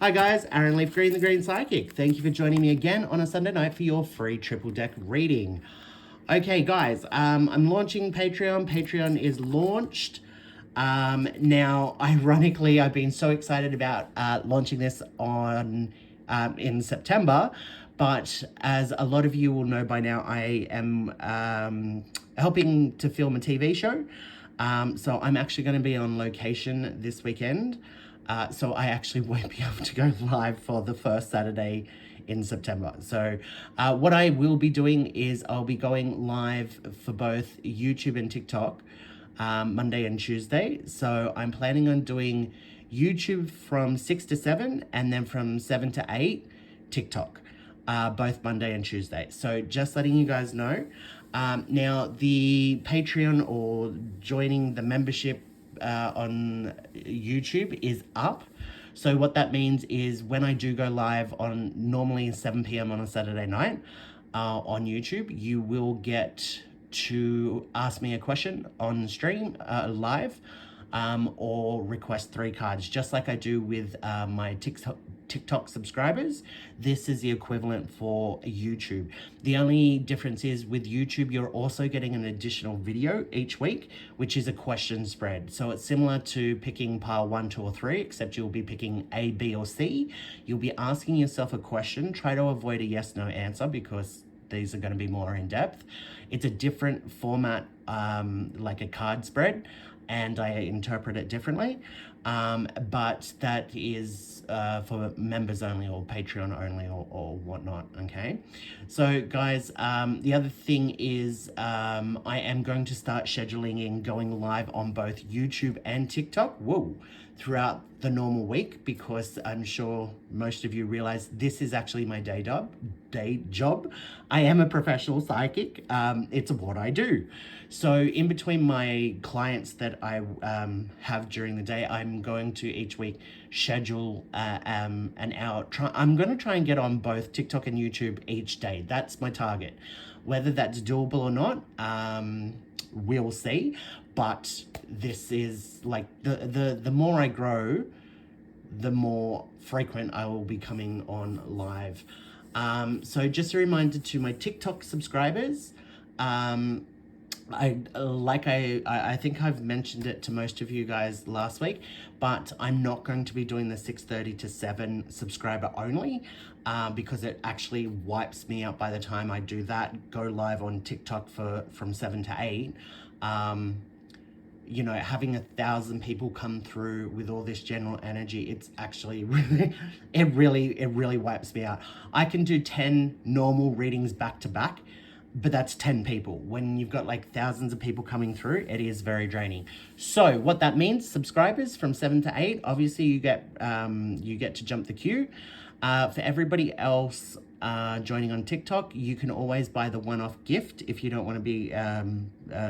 Hi guys, Aaron Leaf Green, the Green Psychic. Thank you for joining me again on a Sunday night for your free triple deck reading. Okay guys, I'm launching Patreon. Patreon is launched. Now, ironically, I've been so excited about launching this in September, but as a lot of you will know by now, I am helping to film a TV show. So I'm actually going to be on location this weekend. So I actually won't be able to go live for the first Saturday in September. So what I will be doing is I'll be going live for both YouTube and TikTok Monday and Tuesday. So I'm planning on doing YouTube from 6 to 7 and then from 7 to 8 TikTok, both Monday and Tuesday. So just letting you guys know. Now the Patreon or joining the membership on YouTube is up. So what that means is when I do go live on normally 7 p.m. on a Saturday night on YouTube, you will get to ask me a question on stream live or request 3 cards, just like I do with my TikTok subscribers. This is the equivalent for YouTube. The only difference is with YouTube, you're also getting an additional video each week, which is a question spread. So it's similar to picking pile 1, 2, or 3, except you'll be picking A, B, or C. You'll be asking yourself a question. Try to avoid a yes, no answer because these are going to be more in depth. It's a different format, like a card spread, and I interpret it differently. But that is for members only or Patreon only or whatnot, okay? So guys, the other thing is I am going to start scheduling in going live on both YouTube and TikTok, throughout the normal week, because I'm sure most of you realize this is actually my day job. I am a professional psychic. It's what I do. So in between my clients that I have during the day, I'm going to each week schedule an hour. I'm going to try and get on both TikTok and YouTube each day. That's my target. Whether that's doable or not, we'll see. But this is like the more I grow, the more frequent I will be coming on live. So just a reminder to my TikTok subscribers, I think I've mentioned it to most of you guys last week, but I'm not going to be doing the 6:30 to 7 subscriber only, because it actually wipes me out by the time I do that, go live on TikTok from 7 to 8. You know, having 1,000 people come through with all this general energy, it's actually really, it really wipes me out. I can do 10 normal readings back to back, but that's 10 people. When you've got like thousands of people coming through, it is very draining. So what that means, subscribers from 7 to 8, obviously you get to jump the queue. For everybody else joining on TikTok, you can always buy the one-off gift if you don't want to be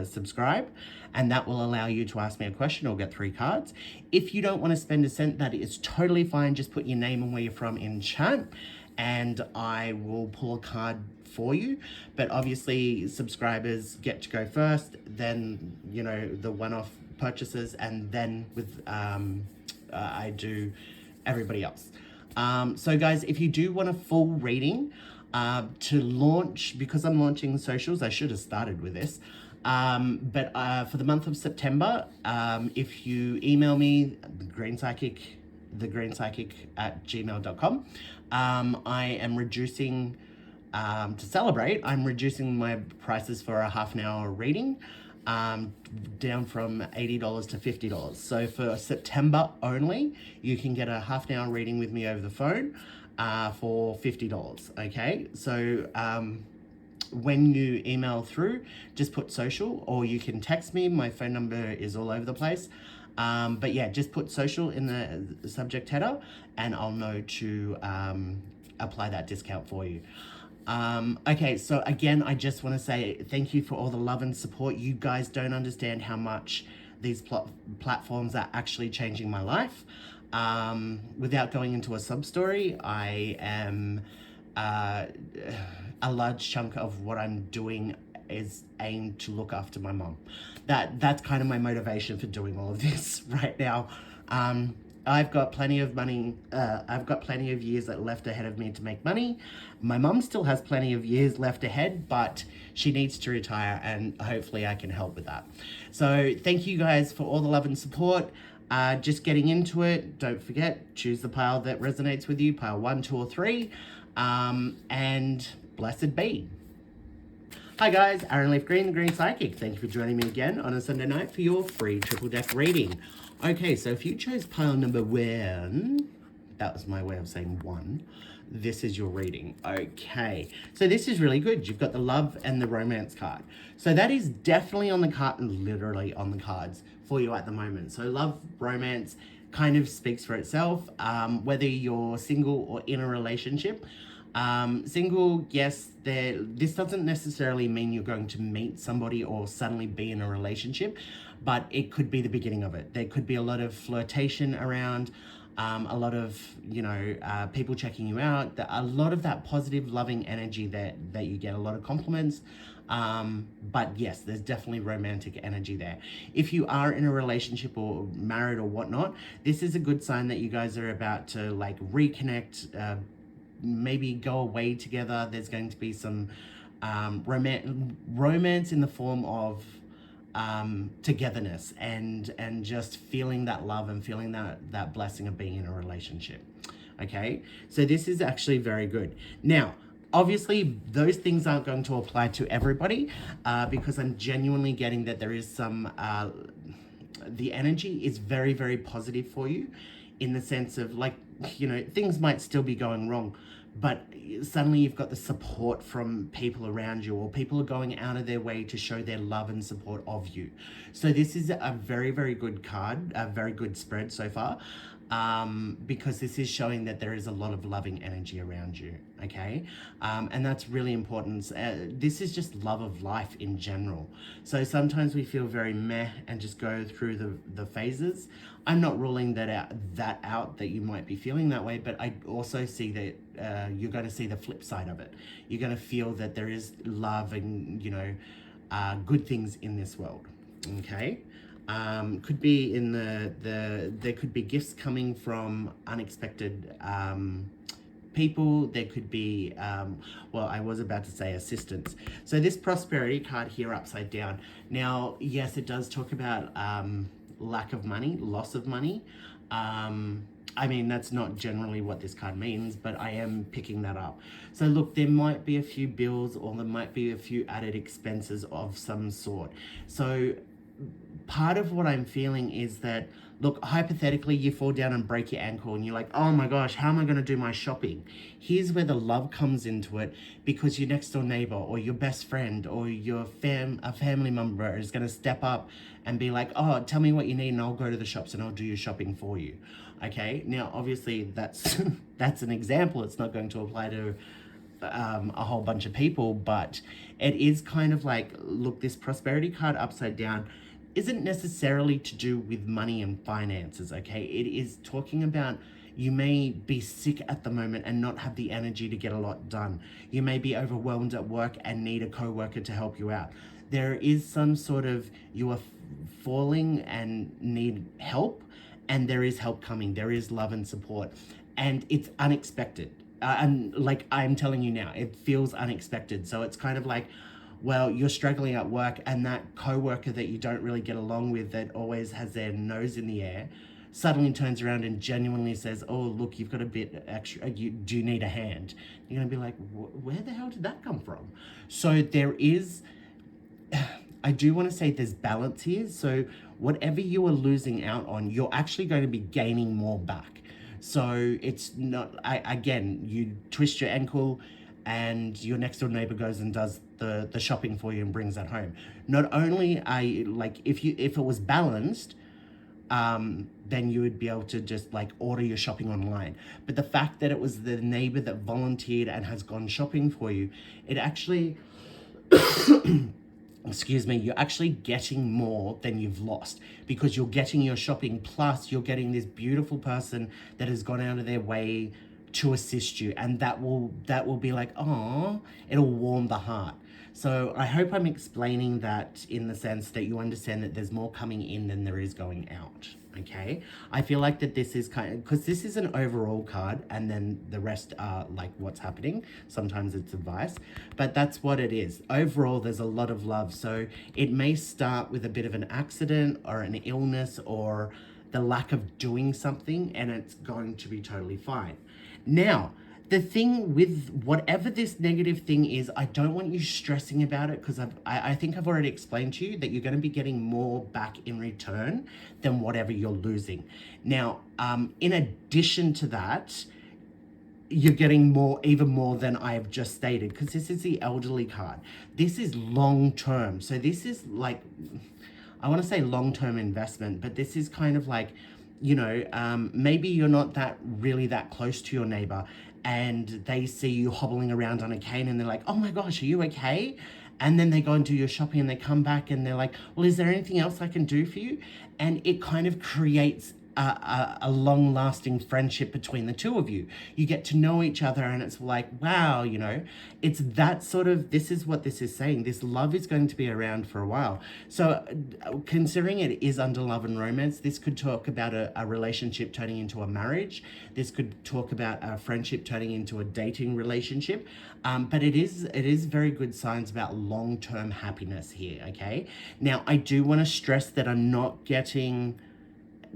subscribed, and that will allow you to ask me a question or get 3 cards. If you don't want to spend a cent, that is totally fine. Just put your name and where you're from in chat, and I will pull a card for you. But obviously subscribers get to go first, then you know the one-off purchases, and then with I do everybody else. So guys, if you do want a full reading to launch, because I'm launching socials, I should have started with this, but for the month of September, if you email me, thegreenpsychic@gmail.com, I am reducing, to celebrate, I'm reducing my prices for a half an hour reading down from $80 to $50. So for September only, you can get a half an hour reading with me over the phone for $50, okay? So when you email through, just put social, or you can text me. My phone number is all over the place. But yeah, just put social in the subject header and I'll know to apply that discount for you. Okay, so again, I just want to say thank you for all the love and support. You guys don't understand how much these platforms are actually changing my life. Without going into a sub story, I am a large chunk of what I'm doing is aimed to look after my mom. That's kind of my motivation for doing all of this right now. I've got plenty of money. I've got plenty of years left ahead of me to make money. My mum still has plenty of years left ahead, but she needs to retire, and hopefully I can help with that. So thank you guys for all the love and support. Just getting into it. Don't forget, choose the pile that resonates with you, pile 1, 2, or 3, and blessed be. Hi guys, Aaron Leaf Green, the Green Psychic. Thank you for joining me again on a Sunday night for your free triple deck reading. Okay, so if you chose pile number 1, that was my way of saying 1, this is your reading. Okay, so this is really good. You've got the love and the romance card. So that is definitely on the card, literally on the cards for you at the moment. So love, romance kind of speaks for itself, whether you're single or in a relationship. Single, yes, this doesn't necessarily mean you're going to meet somebody or suddenly be in a relationship, but it could be the beginning of it. There could be a lot of flirtation around, a lot of, people checking you out, a lot of that positive, loving energy that you get, a lot of compliments. But yes, there's definitely romantic energy there. If you are in a relationship or married or whatnot, this is a good sign that you guys are about to like reconnect, maybe go away together. There's going to be some romance in the form of togetherness and just feeling that love and feeling that blessing of being in a relationship. Okay, so this is actually very good. Now, obviously, those things aren't going to apply to everybody because I'm genuinely getting that there is some, the energy is very, very positive for you in the sense of like, things might still be going wrong, but suddenly you've got the support from people around you, or people are going out of their way to show their love and support of you. So this is a very, very good card, a very good spread so far, because this is showing that there is a lot of loving energy around you, okay? And that's really important. This is just love of life in general. So sometimes we feel very meh and just go through the phases. I'm not ruling that out that you might be feeling that way, but I also see that you're going to see the flip side of it. You're going to feel that there is love and, good things in this world, okay? Could be in there could be gifts coming from unexpected people. There could be, well, I was about to say assistance. So this prosperity card here upside down. Now, yes, it does talk about lack of money, loss of money. I mean, that's not generally what this card means, but I am picking that up. So look, there might be a few bills, or there might be a few added expenses of some sort. So part of what I'm feeling is that, look, hypothetically, you fall down and break your ankle and you're like, oh my gosh, how am I going to do my shopping? Here's where the love comes into it, because your next door neighbor or your best friend or your a family member is going to step up and be like, oh, tell me what you need and I'll go to the shops and I'll do your shopping for you. Okay, now obviously that's that's an example. It's not going to apply to a whole bunch of people, but it is kind of like, look, this prosperity card upside down isn't necessarily to do with money and finances, okay? It is talking about, you may be sick at the moment and not have the energy to get a lot done. You may be overwhelmed at work and need a co-worker to help you out. There is some sort of, you are falling and need help, and there is help coming. There is love and support, and it's unexpected. And like I'm telling you now, it feels unexpected. So it's kind of like, well, you're struggling at work, and that coworker that you don't really get along with, that always has their nose in the air, suddenly turns around and genuinely says, oh, look, you've got a bit extra, do you need a hand? You're gonna be like, where the hell did that come from? So there is, I do want to say there's balance here. So whatever you are losing out on, you're actually going to be gaining more back. So it's not, again, you twist your ankle and your next door neighbor goes and does the shopping for you and brings that home. Not only if it was balanced, then you would be able to just like order your shopping online. But the fact that it was the neighbor that volunteered and has gone shopping for you, it actually, excuse me, you're actually getting more than you've lost, because you're getting your shopping, plus you're getting this beautiful person that has gone out of their way to assist you, and that will be like, oh, it'll warm the heart. So I hope I'm explaining that in the sense that you understand that there's more coming in than there is going out. Okay, I feel like that this is kind of, because this is an overall card and then the rest are like what's happening. Sometimes it's advice, but that's what it is. Overall, there's a lot of love. So it may start with a bit of an accident or an illness or the lack of doing something, and it's going to be totally fine. Now, the thing with whatever this negative thing is, I don't want you stressing about it, because I think I've already explained to you that you're going to be getting more back in return than whatever you're losing. Now, in addition to that, you're getting more, even more than I have just stated, because this is the elderly card. This is long term. So this is like, I want to say long-term investment, but this is kind of like, you know, maybe you're not that close to your neighbor, and they see you hobbling around on a cane and they're like, oh my gosh, are you okay? And then they go and do your shopping and they come back and they're like, well, is there anything else I can do for you? And it kind of creates a long-lasting friendship between the two of you. You get to know each other, and it's like, wow, you know, it's that sort of, this is what this is saying. This love is going to be around for a while. So considering it is under love and romance, this could talk about a relationship turning into a marriage. This could talk about a friendship turning into a dating relationship. But it is very good signs about long-term happiness here, okay? Now, I do want to stress that I'm not getting,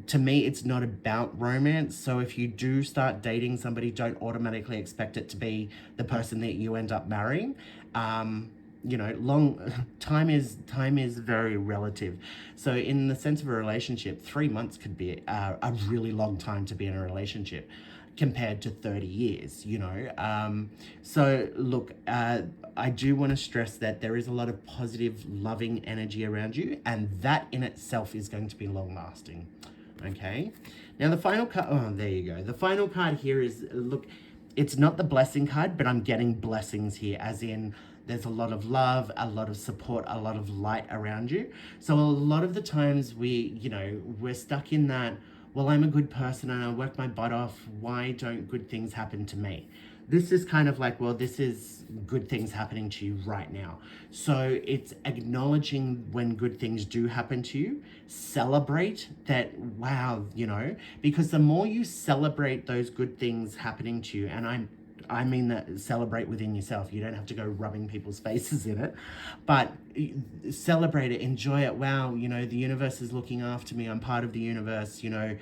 to me, it's not about romance. So if you do start dating somebody, don't automatically expect it to be the person that you end up marrying. You know, time is very relative. So in the sense of a relationship, 3 months could be a really long time to be in a relationship compared to 30 years, you know. So look, I do want to stress that there is a lot of positive, loving energy around you, and that in itself is going to be long lasting. Okay, now the final card, oh, there you go. The final card here is, look, it's not the blessing card, but I'm getting blessings here, as in there's a lot of love, a lot of support, a lot of light around you. So a lot of the times we're stuck in that, well, I'm a good person and I work my butt off. Why don't good things happen to me? This is kind of like, well, this is good things happening to you right now. So it's acknowledging when good things do happen to you. Celebrate that, wow, you know, because the more you celebrate those good things happening to you, and I mean that celebrate within yourself. You don't have to go rubbing people's faces in it, but celebrate it, enjoy it. Wow, you know, the universe is looking after me. I'm part of the universe, you know.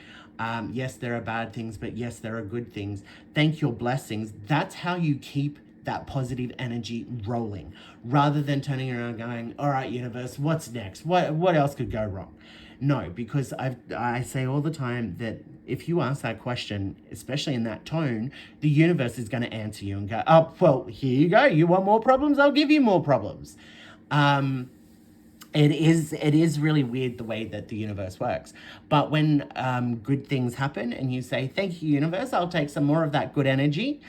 Yes, there are bad things, but yes, there are good things. Thank your blessings. That's how you keep that positive energy rolling, rather than turning around going, all right, universe, what's next? What else could go wrong? No, because I say all the time that if you ask that question, especially in that tone, the universe is going to answer you and go, oh, well, here you go. You want more problems? I'll give you more problems. It is really weird the way that the universe works. But when good things happen and you say, thank you, universe, I'll take some more of that good energy,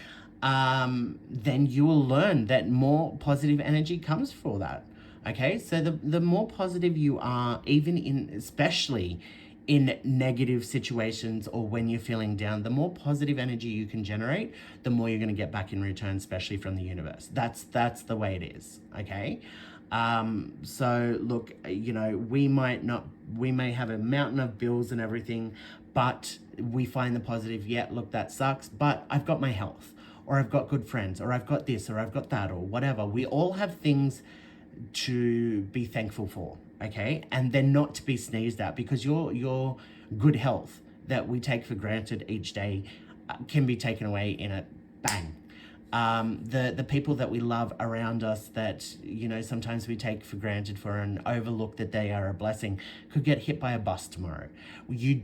then you will learn that more positive energy comes for that. Okay, so the more positive you are, especially in negative situations or when you're feeling down, the more positive energy you can generate, the more you're going to get back in return, especially from the universe. That's the way it is. Okay. So look, you know, we may have a mountain of bills and everything, but we find the positive. Yeah, look, that sucks, but I've got my health, or I've got good friends, or I've got this, or I've got that, or whatever. We all have things to be thankful for, okay? And then not to be sneezed at, because your good health that we take for granted each day can be taken away in a bang. The people that we love around us that, you know, sometimes we take for granted for and overlook that they are a blessing, could get hit by a bus tomorrow. You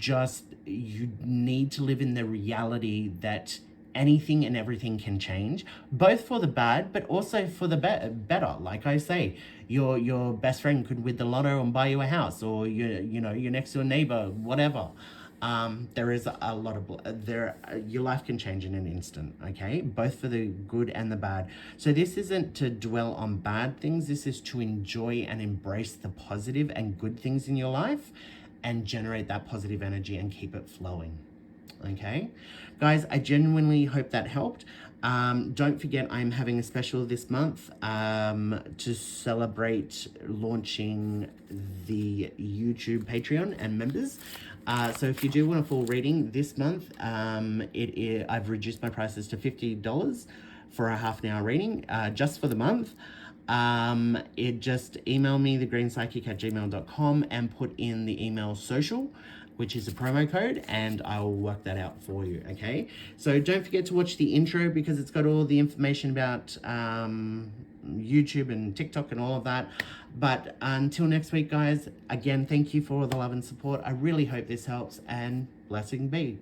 need to live in the reality that anything and everything can change, both for the bad, but also for the better. Like I say, your best friend could win the lotto and buy you a house, or your next door neighbor, whatever. There is a lot of your life can change in an instant, okay? Both for the good and the bad. So this isn't to dwell on bad things. This is to enjoy and embrace the positive and good things in your life and generate that positive energy and keep it flowing. Okay, guys, I genuinely hope that helped. Don't forget, I'm having a special this month to celebrate launching the YouTube Patreon and members. So if you do want a full reading this month, I've reduced my prices to $50 for a half an hour reading, just for the month. It just email me thegreenpsychic@gmail.com and put in the email social, which is a promo code, and I will work that out for you. Okay, so don't forget to watch the intro because it's got all the information about YouTube and TikTok and all of that. But until next week, guys, again, thank you for all the love and support. I really hope this helps, and blessed be.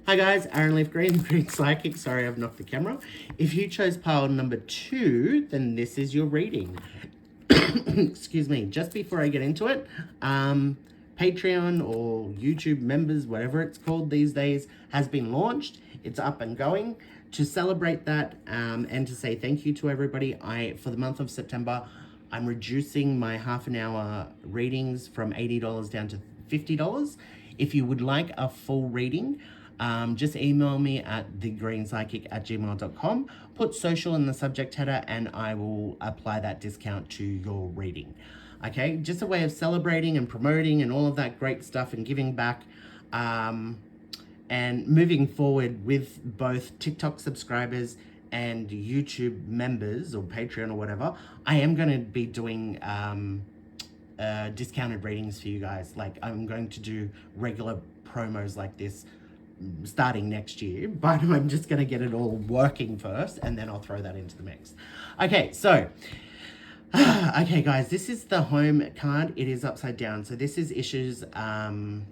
Hi guys, Aaron Leaf Green, Green Psychic. Sorry, I've knocked the camera. If you chose pile number 2, then this is your reading. Excuse me. Just before I get into it, Patreon or YouTube members, whatever it's called these days, has been launched. It's up and going. To celebrate that and to say thank you to everybody, for the month of September, I'm reducing my half an hour readings from $80 down to $50. If you would like a full reading, just email me at thegreenpsychic@gmail.com. Put social in the subject header and I will apply that discount to your reading. Okay, just a way of celebrating and promoting and all of that great stuff and giving back. And moving forward with both TikTok subscribers and YouTube members or Patreon or whatever, I am going to be doing discounted readings for you guys. Like, I'm going to do regular promos like this starting next year, but I'm just going to get it all working first and then I'll throw that into the mix. Okay, so okay guys, this is the home card. It is upside down, so this is issues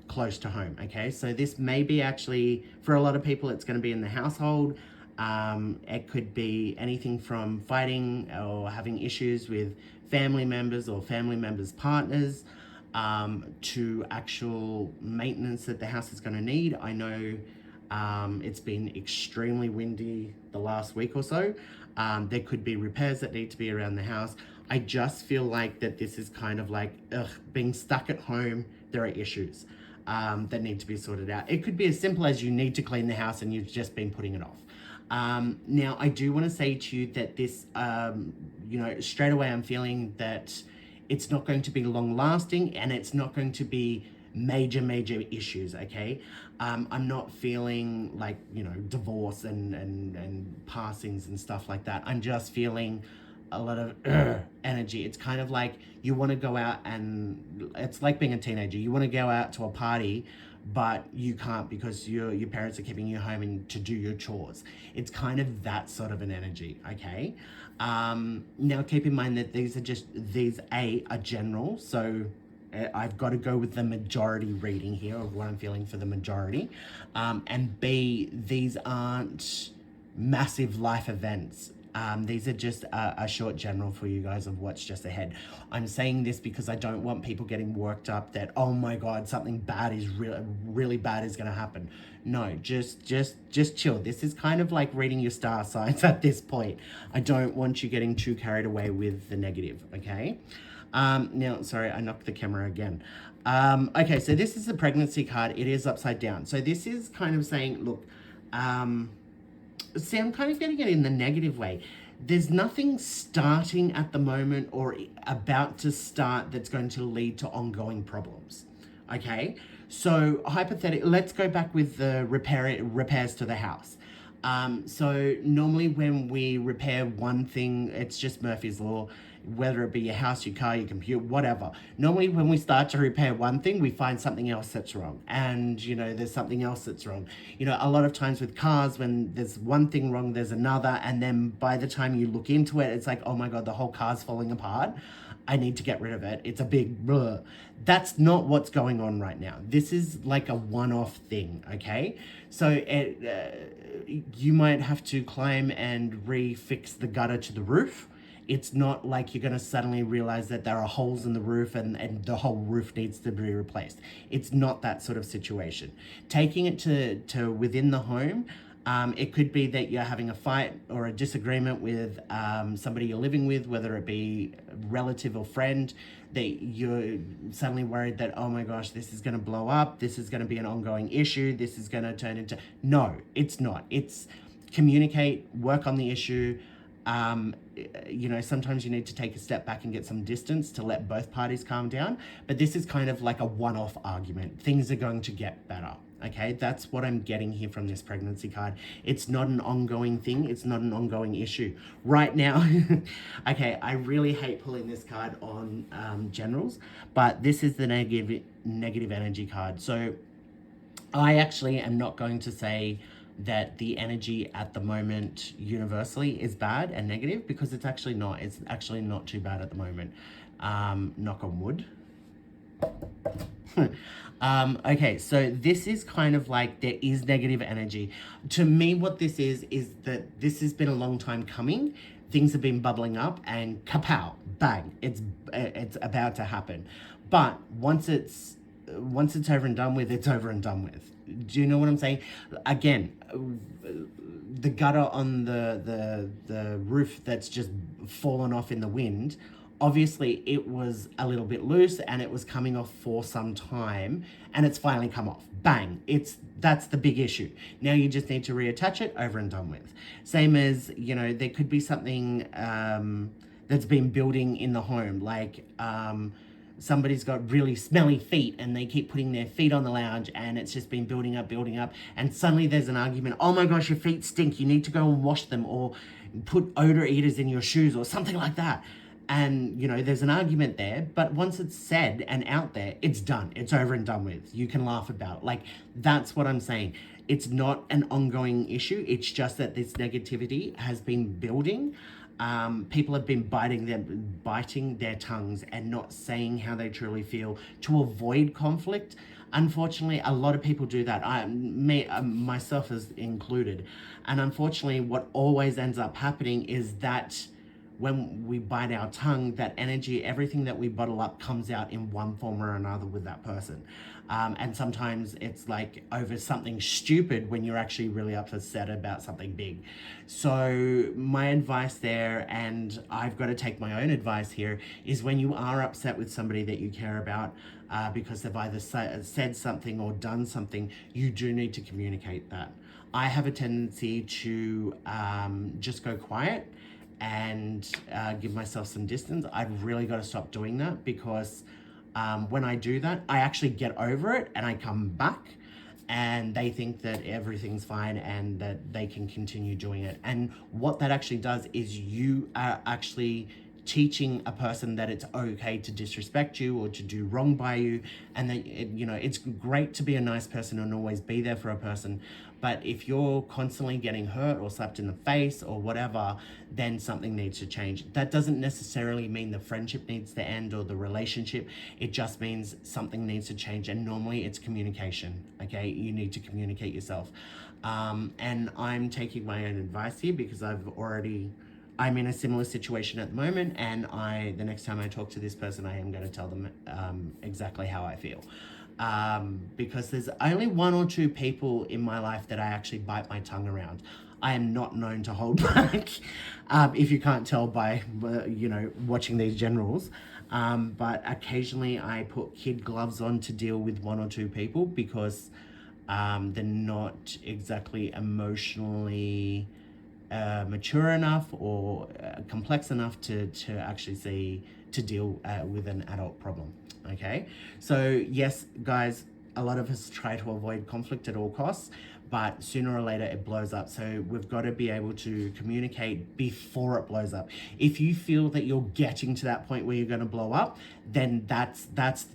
close to home. Okay, so this may be actually, for a lot of people, it's going to be in the household. It could be anything from fighting or having issues with family members or family members' partners, to actual maintenance that the house is going to need. I know it's been extremely windy the last week or so. There could be repairs that need to be around the house. I just feel like that this is kind of like, being stuck at home, there are issues that need to be sorted out. It could be as simple as you need to clean the house and you've just been putting it off. Now, I do want to say to you that this, straight away I'm feeling that it's not going to be long lasting and it's not going to be major issues. Okay, I'm not feeling like, divorce and passings and stuff like that. I'm just feeling a lot of energy. It's kind of like you want to go out, and it's like being a teenager. You want to go out to a party, but you can't because your parents are keeping you home and to do your chores. It's kind of that sort of an energy. Okay, now keep in mind that these are general, so I've got to go with the majority reading here of what I'm feeling for the majority, and B, these aren't massive life events. These are just a short general for you guys of what's just ahead. I'm saying this because I don't want people getting worked up that, oh my God, something bad is really bad is going to happen. No, just chill. This is kind of like reading your star signs at this point. I don't want you getting too carried away with the negative, okay? Now, sorry, I knocked the camera again. Okay, so this is the pregnancy card. It is upside down. So this is kind of saying, look, see, I'm kind of getting it in the negative way. There's nothing starting at the moment or about to start that's going to lead to ongoing problems. Okay, so hypothetically, let's go back with the repairs to the house. So normally when we repair one thing, it's just Murphy's Law, whether it be your house, your car, your computer, whatever. Normally when we start to repair one thing, we find something else that's wrong. And, there's something else that's wrong. A lot of times with cars, when there's one thing wrong, there's another. And then by the time you look into it, it's like, oh my God, the whole car's falling apart. I need to get rid of it. It's a big blur. That's not what's going on right now. This is like a one-off thing, okay? So you might have to climb and refix the gutter to the roof. It's not like you're going to suddenly realize that there are holes in the roof and the whole roof needs to be replaced. It's not that sort of situation. Taking it to within the home, it could be that you're having a fight or a disagreement with somebody you're living with, whether it be a relative or friend, that you're suddenly worried that, oh my gosh, this is going to blow up. This is going to be an ongoing issue. This is going to turn into... No, it's not. It's communicate, work on the issue, you know, sometimes you need to take a step back and get some distance to let both parties calm down. But this is kind of like a one-off argument. Things are going to get better. Okay, that's what I'm getting here from this pregnancy card. It's not an ongoing thing. It's not an ongoing issue. Right now, okay, I really hate pulling this card on generals, but this is the negative energy card. So I actually am not going to say that the energy at the moment universally is bad and negative, because it's actually not. It's actually not too bad at the moment. Knock on wood. Okay, so this is kind of like there is negative energy. To me, what this is that this has been a long time coming. Things have been bubbling up and kapow, bang, it's about to happen. But once it's over and done with, it's over and done with. Do you know what I'm saying? Again, the gutter on the roof that's just fallen off in the wind, obviously it was a little bit loose and it was coming off for some time, and it's finally come off. Bang. That's the big issue. Now you just need to reattach it, over and done with. Same as, you know, there could be something that's been building in the home, like somebody's got really smelly feet and they keep putting their feet on the lounge, and it's just been building up, and suddenly there's an argument. Oh my gosh, your feet stink. You need to go and wash them, or put odor eaters in your shoes, or something like that. And, you know, there's an argument there, but once it's said and out there, it's done. It's over and done with. You can laugh about it. Like, that's what I'm saying. It's not an ongoing issue. It's just that this negativity has been building. People have been biting their tongues and not saying how they truly feel to avoid conflict. Unfortunately, a lot of people do that. Myself as included. And unfortunately, what always ends up happening is that when we bite our tongue, that energy, everything that we bottle up comes out in one form or another with that person. And sometimes it's like over something stupid when you're actually really upset about something big. So my advice there, and I've got to take my own advice here, is when you are upset with somebody that you care about, because they've either said something or done something, you do need to communicate that. I have a tendency to just go quiet and give myself some distance. I've really got to stop doing that, because when I do that, I actually get over it and I come back and they think that everything's fine and that they can continue doing it. And what that actually does is you are actually teaching a person that it's okay to disrespect you or to do wrong by you, and that you know, it's great to be a nice person and always be there for a person, but if you're constantly getting hurt or slapped in the face or whatever, then something needs to change. That doesn't necessarily mean the friendship needs to end or the relationship. It just means something needs to change, and normally it's communication. Okay, you need to communicate yourself, and I'm taking my own advice here because I'm in a similar situation at the moment, and the next time I talk to this person, I am going to tell them exactly how I feel. Because there's only one or two people in my life that I actually bite my tongue around. I am not known to hold back, if you can't tell by, you know, watching these generals. But occasionally I put kid gloves on to deal with one or two people, because they're not exactly emotionally mature enough or complex enough to actually deal with an adult problem. Okay, so yes, guys, a lot of us try to avoid conflict at all costs, but sooner or later it blows up. So we've got to be able to communicate before it blows up. If you feel that you're getting to that point where you're going to blow up, then that's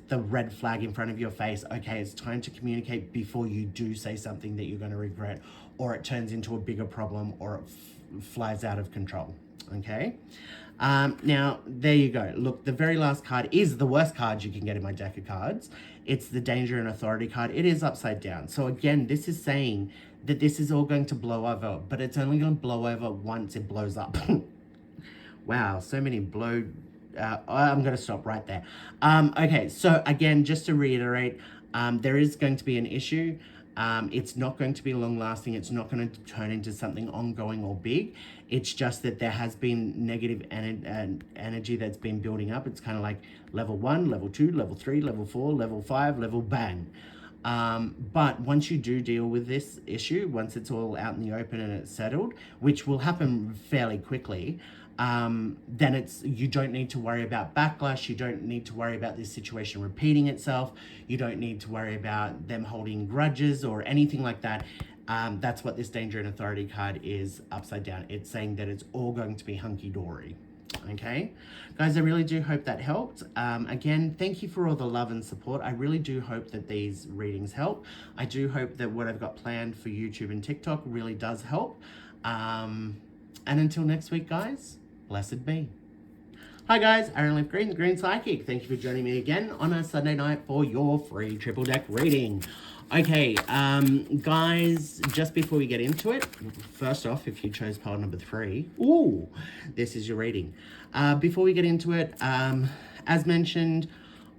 the red flag in front of your face. Okay, it's time to communicate before you do say something that you're going to regret, or it turns into a bigger problem, or it flies out of control. Okay, now there you go. Look, the very last card is the worst card you can get in my deck of cards. It's the Danger and Authority card. It is upside down. So again, this is saying that this is all going to blow over, but it's only going to blow over once it blows up. Wow, so many I'm going to stop right there. Okay, so again, just to reiterate, there is going to be an issue. It's not going to be long lasting. It's not going to turn into something ongoing or big. It's just that there has been negative energy that's been building up. It's kind of like level 1, level 2, level 3, level 4, level 5, level bang. But once you do deal with this issue, once it's all out in the open and it's settled, which will happen fairly quickly, then you don't need to worry about backlash. You don't need to worry about this situation repeating itself. You don't need to worry about them holding grudges or anything like that. That's what this danger and authority card is upside down. It's saying that it's all going to be hunky-dory. Okay, guys, I really do hope that helped. Again, thank you for all the love and support. I really do hope that these readings help. I do hope that what I've got planned for YouTube and TikTok really does help. And until next week, guys, blessed be. Hi guys, Aaron Leaf Green, the Green Psychic. Thank you for joining me again on a Sunday night for your free triple deck reading. Okay, guys, just before we get into it, first off, if you chose pile number 3, ooh, this is your reading. Before we get into it, as mentioned,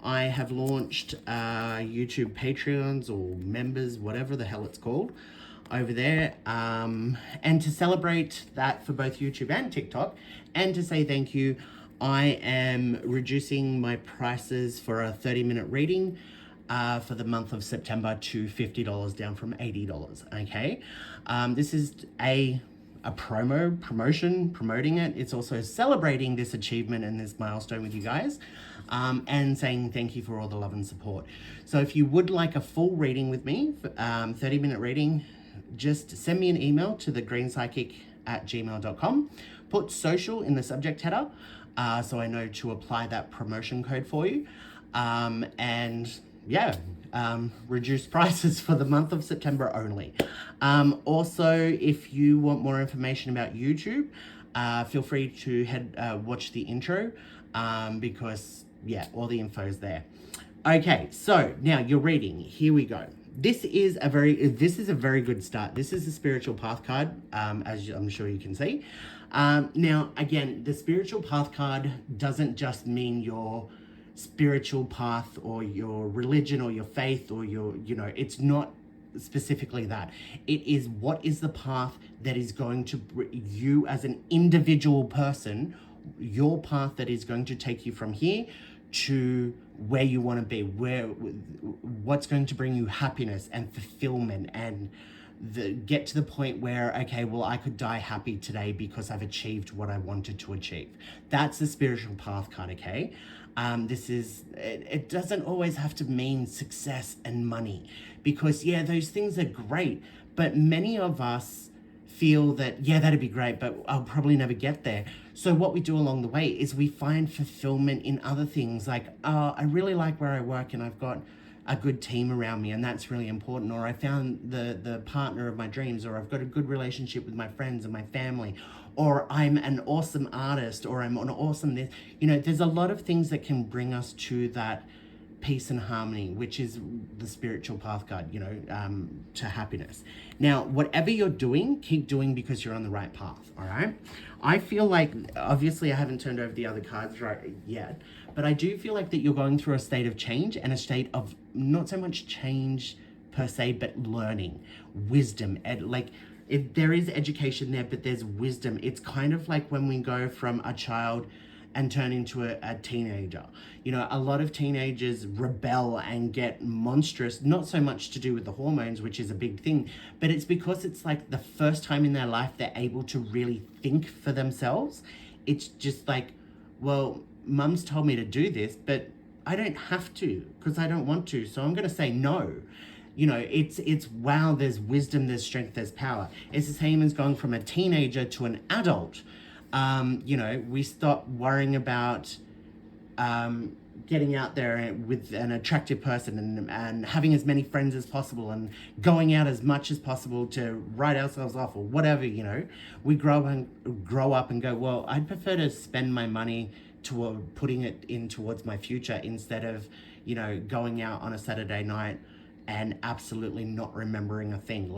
I have launched YouTube Patreons or members, whatever the hell it's called, over there. And to celebrate that for both YouTube and TikTok, and to say thank you, I am reducing my prices for a 30-minute reading for the month of September to $50, down from $80, okay? This is a promoting it. It's also celebrating this achievement and this milestone with you guys, and saying thank you for all the love and support. So if you would like a full reading with me, 30-minute reading, just send me an email to thegreenpsychic@gmail.com. Put social in the subject header, so I know to apply that promotion code for you. And yeah, reduced prices for the month of September only. Also, if you want more information about YouTube, feel free to watch the intro, because yeah, all the info is there. Okay, so now your reading. Here we go. This is a very good start. This is a spiritual path card, as I'm sure you can see. Now, again, the spiritual path card doesn't just mean your spiritual path or your religion or your faith or it's not specifically that. It is what is the path that is going to you as an individual person, your path that is going to take you from here to where you want to be, what's going to bring you happiness and fulfillment, and get to the point where, okay, well, I could die happy today because I've achieved what I wanted to achieve. That's the spiritual path card, okay? It doesn't always have to mean success and money, because yeah, those things are great, but many of us feel that, yeah, that'd be great, but I'll probably never get there. So what we do along the way is we find fulfillment in other things, like, oh, I really like where I work and I've got a good team around me, and that's really important. Or I found the partner of my dreams, or I've got a good relationship with my friends and my family, or I'm an awesome artist, or I'm an awesome this. There's a lot of things that can bring us to that peace and harmony, which is the spiritual path card, to happiness. Now, whatever you're doing, keep doing, because you're on the right path, all right? I feel like, obviously I haven't turned over the other cards right yet, but I do feel like that you're going through a state of change, and a state of not so much change per se, but learning, wisdom, there is education there, but there's wisdom. It's kind of like when we go from a child and turn into a teenager. A lot of teenagers rebel and get monstrous, not so much to do with the hormones, which is a big thing, but it's because it's like the first time in their life they're able to really think for themselves. It's just like, well, mum's told me to do this, but I don't have to because I don't want to, so I'm going to say no. It's wow, there's wisdom, there's strength, there's power. It's the same as going from a teenager to an adult. We stop worrying about getting out there with an attractive person and having as many friends as possible and going out as much as possible to write ourselves off or whatever. We grow up and go, well, I'd prefer to spend my money toward putting it in towards my future, instead of going out on a Saturday night and absolutely not remembering a thing.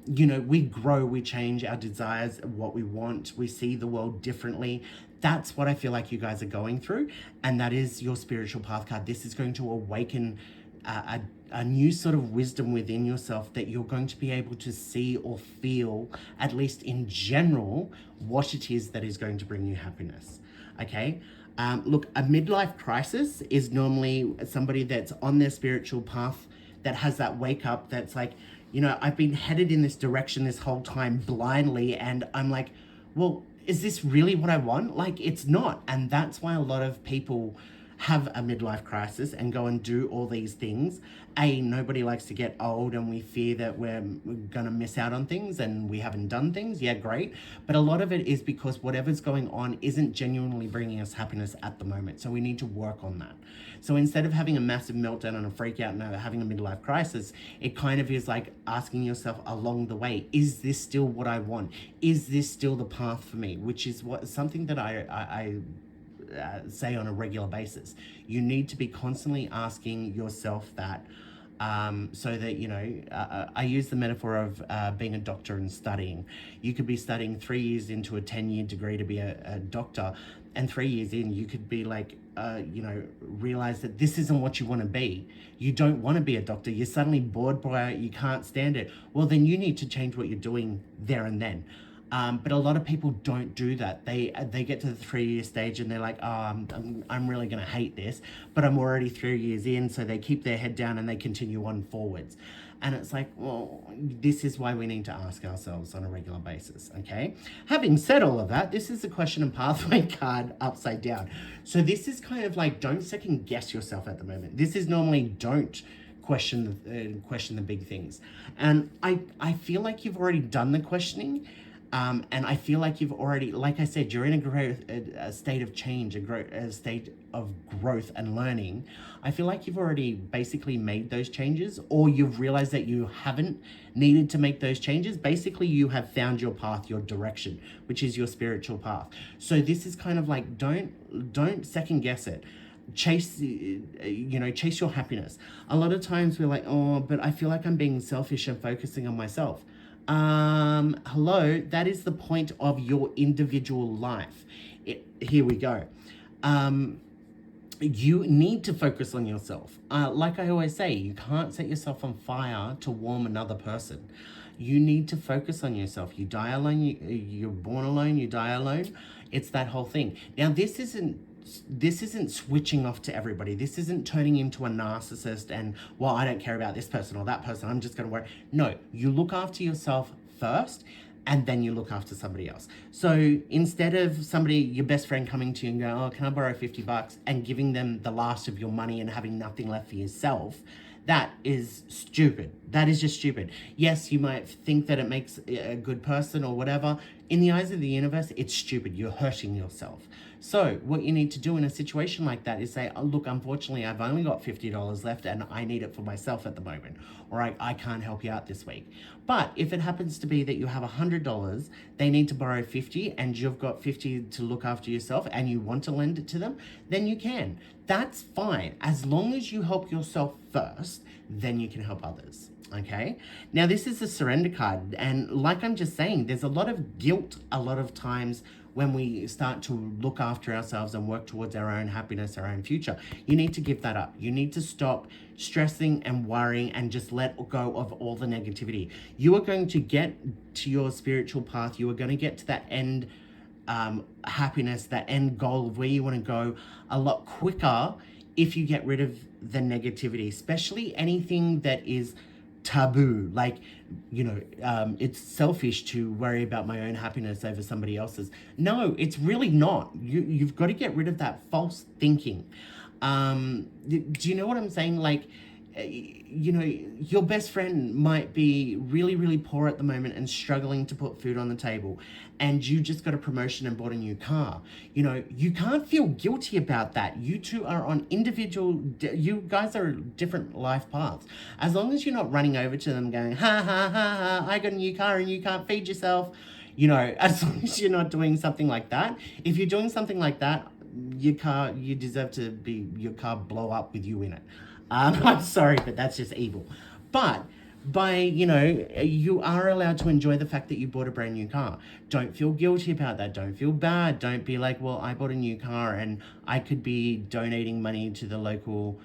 We grow, we change our desires, what we want, we see the world differently. That's what I feel like you guys are going through, and that is your spiritual path card. This is going to awaken a new sort of wisdom within yourself, that you're going to be able to see or feel, at least in general, what it is that is going to bring you happiness, okay? Look, a midlife crisis is normally somebody that's on their spiritual path that has that wake up that's like, you know, I've been headed in this direction this whole time blindly, and I'm like, well, is this really what I want? Like, it's not. And that's why a lot of people have a midlife crisis and go and do all these things. Nobody likes to get old, and we fear that we're gonna miss out on things and we haven't done things. Yeah, great. But a lot of it is because whatever's going on isn't genuinely bringing us happiness at the moment. So we need to work on that. So instead of having a massive meltdown and a freak out and having a midlife crisis, it kind of is like asking yourself along the way, is this still what I want? Is this still the path for me? Which is something that I say on a regular basis. You need to be constantly asking yourself that, so that, you know, I use the metaphor of being a doctor and studying. You could be studying 3 years into a 10-year degree to be a doctor, and 3 years in, you could be like, you know, realize that this isn't what you want to be. You don't want to be a doctor. You're suddenly bored by it. You can't stand it. Well, then you need to change what you're doing there and then. But a lot of people don't do that. They get to the 3-year stage and they're like, oh, I'm really going to hate this, but I'm already 3 years in. So they keep their head down and they continue on forwards. And it's like, well, this is why we need to ask ourselves on a regular basis, okay? Having said all of that, this is the question and pathway card upside down. So this is kind of like, don't second guess yourself at the moment. This is normally don't question the big things. And I feel like you've already done the questioning. And I feel like you've already, like I said, you're in a state of change, a state of growth and learning. I feel like you've already basically made those changes, or you've realized that you haven't needed to make those changes. Basically, you have found your path, your direction, which is your spiritual path. So this is kind of like, don't second guess it. Chase your happiness. A lot of times we're like, oh, but I feel like I'm being selfish and focusing on myself. Hello, that is the point of your individual life. Here we go. You need to focus on yourself. Like I always say, you can't set yourself on fire to warm another person. You need to focus on yourself. You die alone, you're born alone, you die alone. It's that whole thing. Now, this isn't switching off to everybody. This isn't turning into a narcissist and, well, I don't care about this person or that person, I'm just going to worry. No, you look after yourself first, and then you look after somebody else. So instead of your best friend coming to you and going, oh, can I borrow $50, and giving them the last of your money and having nothing left for yourself, that is stupid. That is just stupid. Yes, you might think that it makes a good person or whatever. In the eyes of the universe, it's stupid. You're hurting yourself. So what you need to do in a situation like that is say, oh, look, unfortunately, I've only got $50 left and I need it for myself at the moment. Or I can't help you out this week. But if it happens to be that you have $100, they need to borrow 50 and you've got 50 to look after yourself and you want to lend it to them, then you can. That's fine. As long as you help yourself first, then you can help others. Okay. Now this is the surrender card. And like I'm just saying, there's a lot of guilt a lot of times when we start to look after ourselves and work towards our own happiness, our own future. You need to give that up. You need to stop stressing and worrying and just let go of all the negativity. You are going to get to your spiritual path. You are going to get to that end happiness, that end goal of where you want to go a lot quicker if you get rid of the negativity, especially anything that is taboo, like, you know, it's selfish to worry about my own happiness over somebody else's. No, it's really not. You've got to get rid of that false thinking. Do you know what I'm saying? Like, you know, your best friend might be really, really poor at the moment and struggling to put food on the table, and you just got a promotion and bought a new car. You know, you can't feel guilty about that. You two are on you guys are different life paths. As long as you're not running over to them going, ha, ha, ha, ha, I got a new car and you can't feed yourself. You know, as long as you're not doing something like that. If you're doing something like that, you deserve to be, your car blow up with you in it. I'm sorry, but that's just evil. But you are allowed to enjoy the fact that you bought a brand new car. Don't feel guilty about that. Don't feel bad. Don't be like, well, I bought a new car and I could be donating money to the local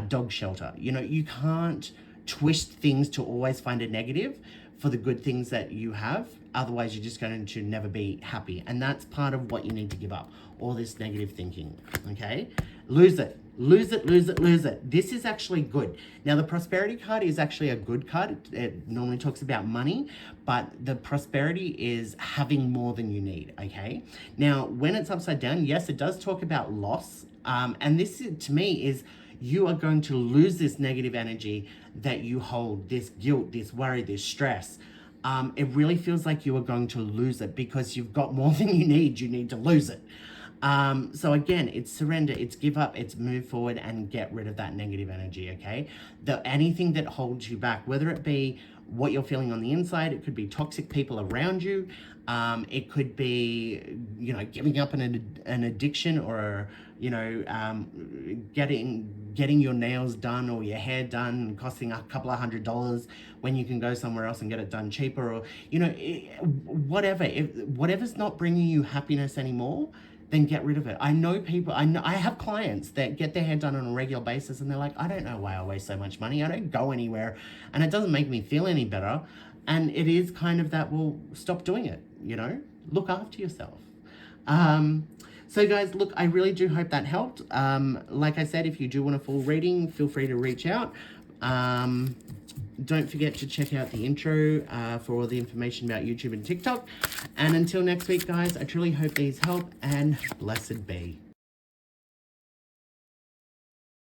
dog shelter. You know, you can't twist things to always find a negative for the good things that you have. Otherwise, you're just going to never be happy. And that's part of what you need to give up. All this negative thinking, okay? Lose it. Lose it, lose it, lose it. This is actually good. Now, the prosperity card is actually a good card. It normally talks about money, but the prosperity is having more than you need, okay? Now, when it's upside down, yes, it does talk about loss. And this, to me, is you are going to lose this negative energy that you hold, this guilt, this worry, this stress. It really feels like you are going to lose it because you've got more than you need to lose it. So again, it's surrender, it's give up, it's move forward and get rid of that negative energy, okay? Anything that holds you back, whether it be what you're feeling on the inside, it could be toxic people around you, it could be, you know, giving up an addiction, or, you know, getting your nails done or your hair done costing a couple of $100 when you can go somewhere else and get it done cheaper, or, you know, whatever's not bringing you happiness anymore, then get rid of it. I know people, I have clients that get their hair done on a regular basis and they're like, I don't know why I waste so much money. I don't go anywhere and it doesn't make me feel any better. And it is kind of that, well, stop doing it, you know, look after yourself. So guys, look, I really do hope that helped. Like I said, if you do want a full reading, feel free to reach out. Don't forget to check out the intro for all the information about YouTube and TikTok. And until next week, guys, I truly hope these help, and blessed be.